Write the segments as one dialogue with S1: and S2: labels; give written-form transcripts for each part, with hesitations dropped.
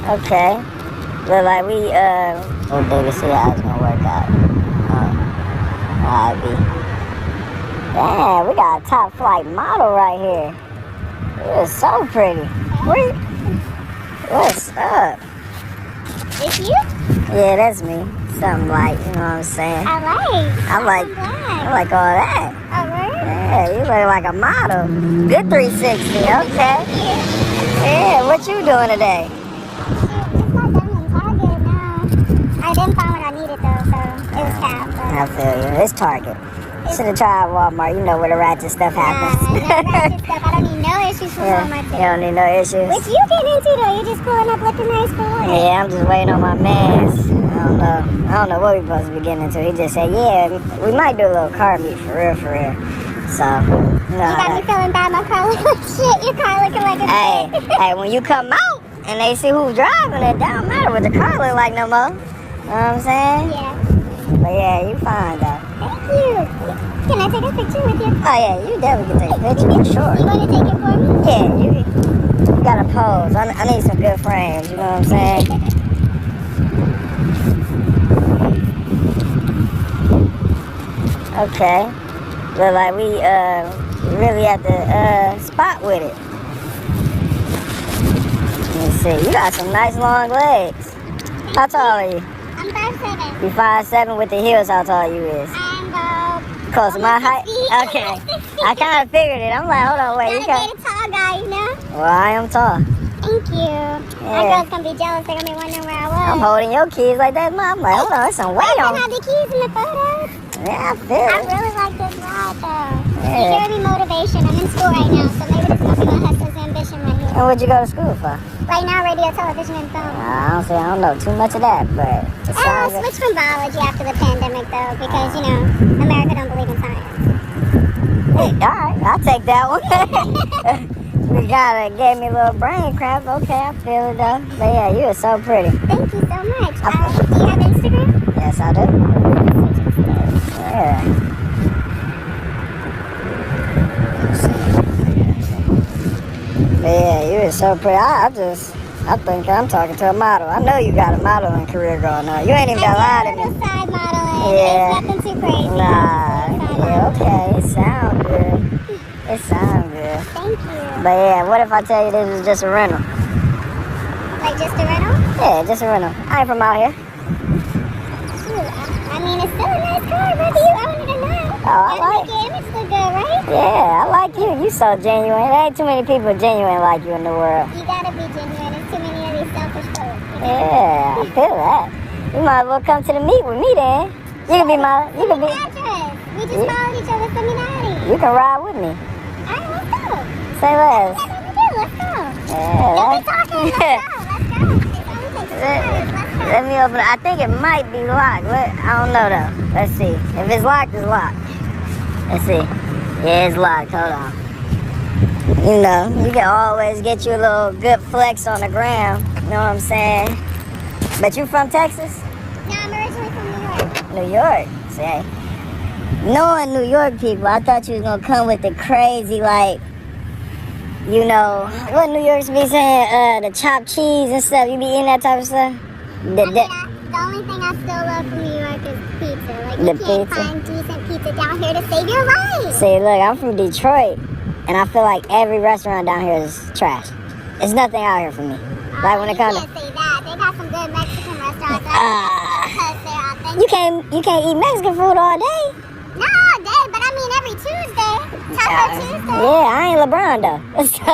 S1: Okay. Look like we, oh, baby, see how it's gonna work out. Alright, B. Damn, we got a top flight model right here. You're so pretty. What's up?
S2: It's you?
S1: Yeah, that's me. Something like, you know what I'm saying?
S2: I
S1: like all that.
S2: Alright.
S1: Yeah, you look like a model. Good 360, okay. Yeah, what you doing today?
S2: It's not done in Target now. I didn't find what I needed though, so it was half.
S1: I feel you. It's Target. Should have tried Walmart. You know where the ratchet stuff happens.
S2: No ratchet stuff. I don't need no issues from Walmart.
S1: You don't need no issues.
S2: What you getting into though? You're just pulling up looking nice for what?
S1: Yeah, I'm just waiting on my mans. I don't know what we're supposed to be getting into. He just said, yeah, we might do a little car meet for real. So,
S2: you got me feeling bad. My car looking like shit. Your car looking like a shit.
S1: Hey, when you come out and they see who's driving, it don't matter what the car look like no more. You know what I'm saying?
S2: Yeah.
S1: But yeah, you fine though.
S2: Thank you. Can I take a picture with you?
S1: Oh yeah, you definitely can take a picture for sure.
S2: You want to take it for me?
S1: Yeah, you gotta pose. I need some good frames, you know what I'm saying? Okay. Look like we really at the spot with it. Let me see. You got some nice long legs. How tall are you?
S2: I'm 5'7".
S1: You 5'7" with the heels. How tall you is?
S2: I'm
S1: Close to my height? Okay. I kind of figured it. I'm like, hold on, wait. You got
S2: a tall guy, you know?
S1: Well, I am tall.
S2: Thank you. My girls gonna be jealous. They're gonna be wondering where I was.
S1: I'm holding your keys like that, Mom. I'm like, hold on, there's some weight
S2: I
S1: on.
S2: have the keys in the photos.
S1: Yeah, I feel
S2: I
S1: it.
S2: really like this ride though.
S1: Yeah.
S2: You're giving me motivation. I'm in school right now, so maybe this must be my hustler's ambition right here.
S1: And what'd you go to school for?
S2: Right now, radio, television, and film.
S1: I don't know too much of that, but it
S2: I
S1: sounds good.
S2: switched from biology after the pandemic though, because you know, America don't believe in science.
S1: Hey, all right, I'll take that one. You gave me a little brain cramp. Okay, I feel it though. But yeah, you are so pretty.
S2: Thank you so much. Do you have Instagram?
S1: Yes, I do. Yeah. But yeah, you are so pretty. I think I'm talking to a model. I know you got a modeling career going on. You ain't even got a lot of me.
S2: Side modeling.
S1: Yeah.
S2: It's nothing too crazy.
S1: Nah. Yeah, okay. It sounds good. It sounds good.
S2: Thank you.
S1: But yeah, what if I tell you this was just a rental?
S2: Like just a rental?
S1: Yeah, just a rental. I ain't from out here.
S2: Shoot, I mean, it's still a nice car, whether you own it or not.
S1: Oh, I like
S2: your image look good, right?
S1: Yeah, I like you. You so genuine. There ain't too many people genuine like you in the world.
S2: You gotta be genuine. There's too many of these selfish folks.
S1: Yeah, I feel that. You might as well come to the meet with me then. You can be my, you can be.
S2: Address. We just followed each other from United.
S1: You can ride with me.
S2: Alright, let's go.
S1: Say less.
S2: Let's go.
S1: Yeah.
S2: Don't be talking. Let's go.
S1: Let me open it. I think it might be locked. I don't know though. Let's see. If it's locked, it's locked. Let's see. Yeah, it's locked. Hold on. You know, you can always get you a little good flex on the ground. You know what I'm saying? But you from Texas?
S2: No, I'm originally from New York.
S1: New York. Say, knowing New York people, I thought you was gonna come with the crazy, like, you know, what New York's be saying, the chopped cheese and stuff. You be eating that type of stuff?
S2: The only thing I still love from New York is pizza. Like, you can't find decent pizza down here to save your life.
S1: See, look, I'm from Detroit, and I feel like every restaurant down here is trash. There's nothing out here for me. Like when it comes
S2: to... You can't say that. They got some good Mexican restaurants because they're authentic.
S1: You can't eat Mexican food all day.
S2: No, all day, but I mean every Tuesday. Taco Tuesday.
S1: Yeah, I ain't LeBron though. So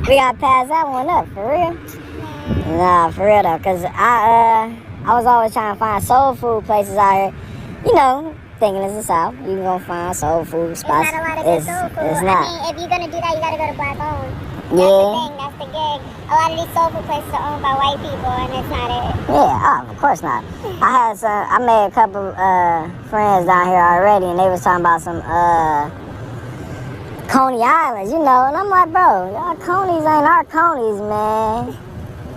S1: we gotta pass that one up, for real. Nah, for real though, cause I was always trying to find soul food places out here. You know, thinking it's the South, you can go find soul food spots.
S2: It's not a lot of good soul food.
S1: It's not.
S2: I mean, if you're gonna do that, you gotta go to Black owned.
S1: Yeah.
S2: That's the thing. That's the gig. A lot of these soul food places are owned by white people, and it's not it.
S1: Yeah, of course not. I made a couple friends down here already, and they was talking about some Coney Islands, you know, and I'm like, bro, y'all Conies ain't our Conies, man.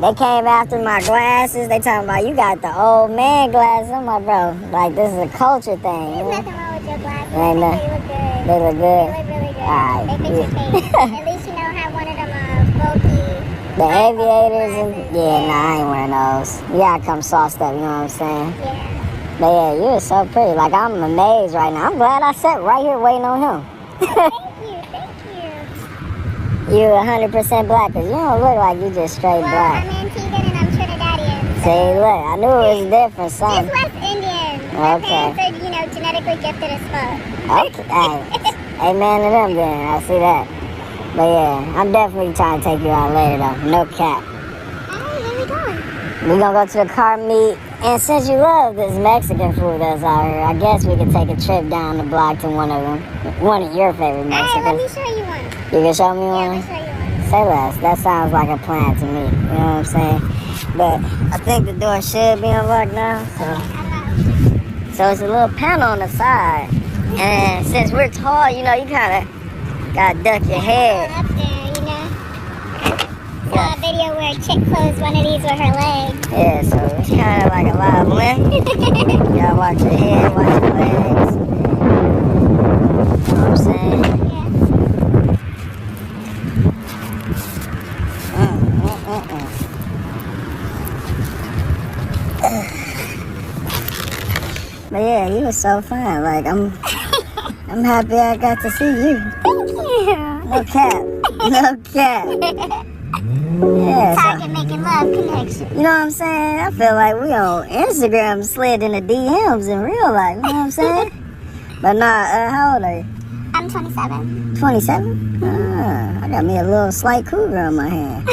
S1: They came after my glasses. They talking about you got the old man glasses. I'm like, bro, like this is a culture thing.
S2: There's nothing wrong with your glasses.
S1: Ain't
S2: They look good.
S1: They look good.
S2: They look really good.
S1: Alright,
S2: They fit your face. At least you don't have one of them bulky
S1: The aviators and yeah, nah, I ain't wearing those. You gotta come sauced up, you know what I'm saying?
S2: Yeah.
S1: But yeah, you were so pretty. Like, I'm amazed right now. I'm glad I sat right here waiting on him.
S2: Thank you.
S1: You 100% black, because you don't look like you just straight
S2: Well,
S1: black.
S2: I'm Antiguan and I'm Trinidadian.
S1: See, look, I knew it was different, son.
S2: Just West Indian. My
S1: Okay.
S2: parents are, genetically gifted as fuck.
S1: Okay, hey, amen to them then. I see that. But yeah, I'm definitely trying to take you out later though. No cap.
S2: Alright, where we going?
S1: We're gonna go to the car meet. And since you love this Mexican food that's out here, I guess we could take a trip down the block to one of them. One of your favorite
S2: Alright, let
S1: Mexicans.
S2: me show you one.
S1: You can show me
S2: Yeah, let
S1: one?
S2: me show you one.
S1: Say less. That sounds like a plan to me. You know what I'm saying? But I think the door should be unlocked now. So it's a little panel on the side. And since we're tall, you kind of gotta duck your head.
S2: Up there, Saw a video where a chick closed one of these with her leg.
S1: Yeah, so it's kind of like a live limb. You gotta watch your head, watch your legs. You know what I'm saying? But yeah, you were so fine. Like I'm happy I got to see you.
S2: Thank you.
S1: No cap. No cap. Yeah,
S2: Target making love connection.
S1: you know what I'm saying? I feel like we on Instagram slid in the DMs in real life. You know what I'm saying? But nah, how old are you?
S2: I'm 27.
S1: 27? I got me a little slight cougar on my hand.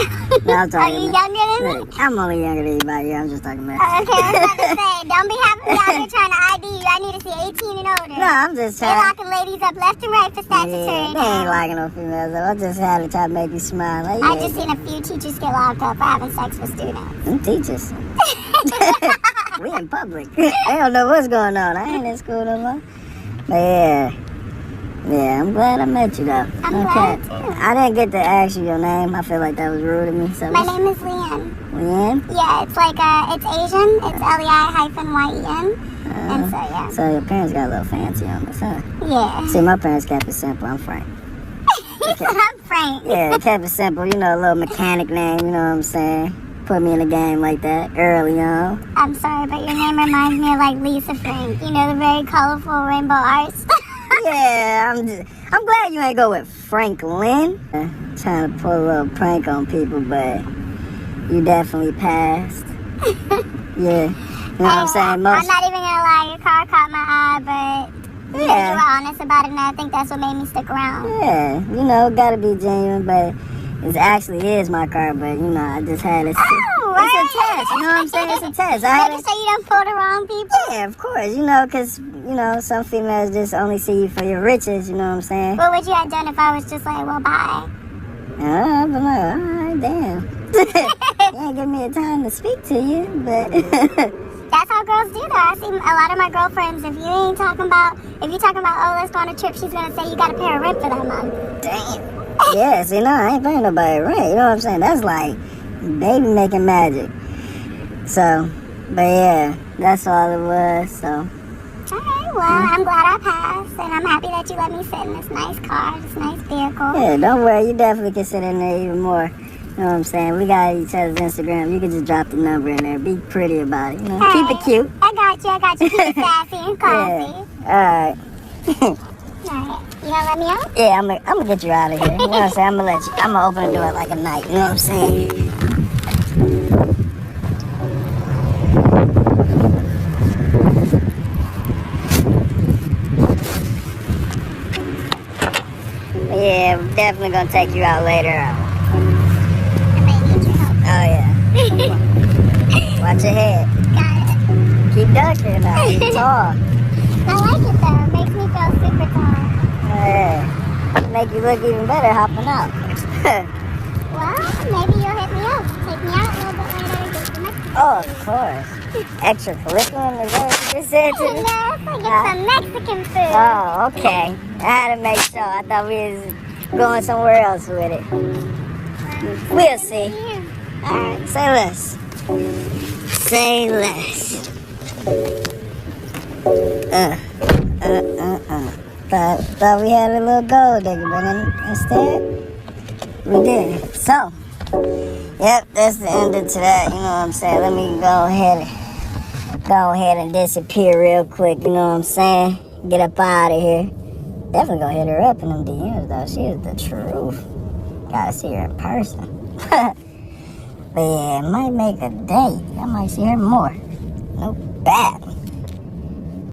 S1: No, I'm
S2: Are
S1: talking
S2: you
S1: about-
S2: younger than me?
S1: Look, I'm only younger than you by a year. I'm just talking about.
S2: Okay, I was about to say, don't be having me out here trying to ID you. I need to see 18 and older.
S1: No, I'm just
S2: They
S1: trying.
S2: locking ladies up left and right for statutory
S1: Yeah, they
S2: now.
S1: ain't liking no females. Though. I just had to try to make you smile. Like,
S2: I
S1: yeah,
S2: just seen a few teachers get locked up for having sex with students.
S1: them teachers. We in public. They don't know what's going on. I ain't in school no more. But yeah. Yeah, I'm glad I met you though.
S2: I'm glad too.
S1: I didn't get to ask you your name. I feel like that was rude of me. So
S2: My name is Leanne.
S1: Leanne?
S2: Yeah, it's like, it's Asian. It's Lei-Yen. And so, yeah.
S1: So your parents got a little fancy on us, huh?
S2: Yeah.
S1: See, my parents kept it simple. I'm Frank.
S2: I'm Frank.
S1: Yeah, they kept it simple. You know, a little mechanic name. You know what I'm saying? Put me in the game like that early on.
S2: I'm sorry, but your name reminds me of like Lisa Frank. You know, the very colorful rainbow arts.
S1: Yeah, I'm glad you ain't go with Franklin. Trying to pull a little prank on people, but you definitely passed. Yeah, you know what I'm saying?
S2: I'm not even gonna lie, your car caught my eye, but you were honest about it, and I think that's what made me stick around.
S1: Yeah, you know, gotta be genuine, but it actually is my car, but you know, I just had it.
S2: Oh,
S1: It's a test, you know what I'm saying? It's a test. I had
S2: Making sure you don't pull the wrong people.
S1: Yeah, of course, you know, because, you know, some females just only see you for your riches, you know what I'm saying?
S2: What would you have done if I was just like, well, bye?
S1: I'd be like, all right, damn. You ain't give me a time to speak to you, but...
S2: That's how girls do that. I see a lot of my girlfriends, if you're talking about, oh, let's go on a trip, she's gonna say you gotta pay a rent for that month.
S1: Damn. Yeah, see, no, I ain't paying nobody rent, you know what I'm saying? That's like baby making magic. So, but yeah, that's all it was, so...
S2: Alright, well, I'm glad I passed, and I'm happy that you let me sit in this nice car, this nice vehicle.
S1: Yeah, don't worry, you definitely can sit in there even more. You know what I'm saying? We got each other's Instagram. You can just drop the number in there. Be pretty about it. You know, keep it cute.
S2: I got you. Keep it sassy and classy.
S1: Yeah. Alright.
S2: Alright, you gonna let me out?
S1: Yeah, I'm gonna get you out of here. You know what I'm saying? I'm gonna open the door like a night. You know what I'm saying? Yeah, we're definitely gonna take you out later.
S2: I may need your help.
S1: Oh yeah. Watch your head.
S2: Got it.
S1: Keep ducking now. You're tall.
S2: I like it though. It makes me feel super tall.
S1: Yeah. Make you look even better hopping out.
S2: Well, maybe you'll hit me up. Take me out a little bit later and get some Mexican.
S1: Oh, of course. Extracurricular is that what you just said to me?
S2: No, get some Mexican food.
S1: Oh, okay. I had to make sure. I thought we was going somewhere else with it. We'll see.
S2: Yeah.
S1: Alright, say less. Say less. Thought we had a little gold digger, but instead, we didn't. So, Yep, that's the end of today. You know what I'm saying? Let me go ahead and disappear real quick. You know what I'm saying? Get up out of here. Definitely gonna hit her up in them DMs though. She is the truth. Gotta see her in person. But yeah, it might make a date. I might see her more. No bad.